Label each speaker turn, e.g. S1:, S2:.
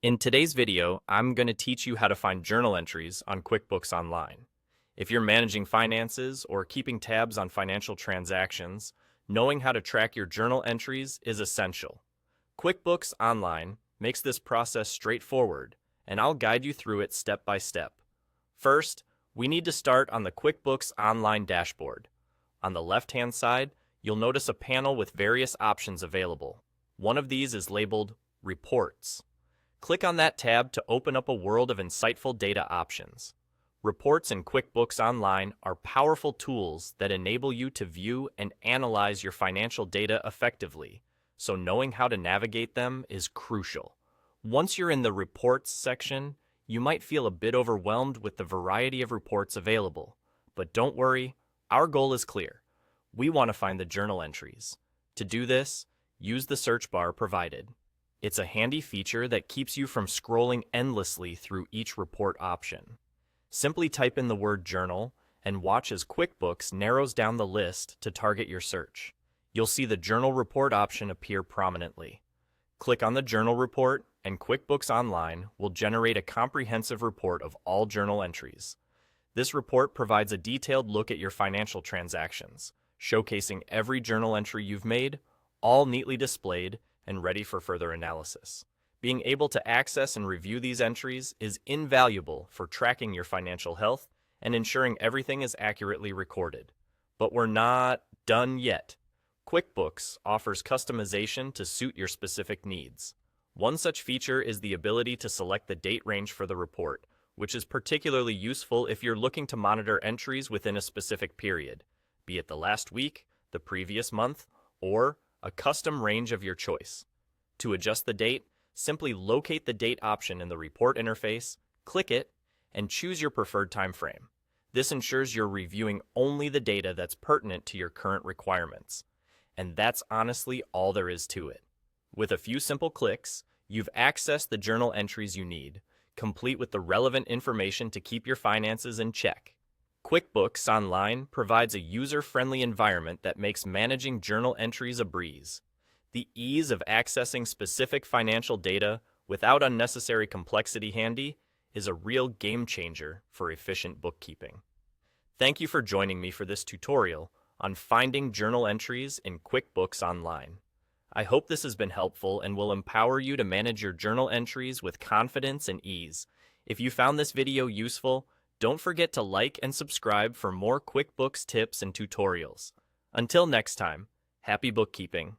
S1: In today's video, I'm going to teach you how to find journal entries on QuickBooks Online. If you're managing finances or keeping tabs on financial transactions, knowing how to track your journal entries is essential. QuickBooks Online makes this process straightforward, and I'll guide you through it step by step. First, we need to start on the QuickBooks Online dashboard. On the left-hand side, you'll notice a panel with various options available. One of these is labeled Reports. Click on that tab to open up a world of insightful data options. Reports in QuickBooks Online are powerful tools that enable you to view and analyze your financial data effectively, so knowing how to navigate them is crucial. Once you're in the Reports section, you might feel a bit overwhelmed with the variety of reports available. But don't worry, our goal is clear. We want to find the journal entries. To do this, use the search bar provided. It's a handy feature that keeps you from scrolling endlessly through each report option. Simply type in the word journal and watch as QuickBooks narrows down the list to target your search. You'll see the journal report option appear prominently. Click on the journal report and QuickBooks Online will generate a comprehensive report of all journal entries. This report provides a detailed look at your financial transactions, showcasing every journal entry you've made, all neatly displayed and ready for further analysis. Being able to access and review these entries is invaluable for tracking your financial health and ensuring everything is accurately recorded. But we're not done yet. QuickBooks offers customization to suit your specific needs. One such feature is the ability to select the date range for the report, which is particularly useful if you're looking to monitor entries within a specific period, be it the last week, the previous month, or a custom range of your choice. To adjust the date, simply locate the date option in the report interface, click it, and choose your preferred time frame. This ensures you're reviewing only the data that's pertinent to your current requirements. And that's honestly all there is to it. With a few simple clicks, you've accessed the journal entries you need, complete with the relevant information to keep your finances in check. QuickBooks Online provides a user-friendly environment that makes managing journal entries a breeze. The ease of accessing specific financial data without unnecessary complexity handy is a real game changer for efficient bookkeeping. Thank you for joining me for this tutorial on finding journal entries in QuickBooks Online. I hope this has been helpful and will empower you to manage your journal entries with confidence and ease. If you found this video useful, don't forget to like and subscribe for more QuickBooks tips and tutorials. Until next time, happy bookkeeping.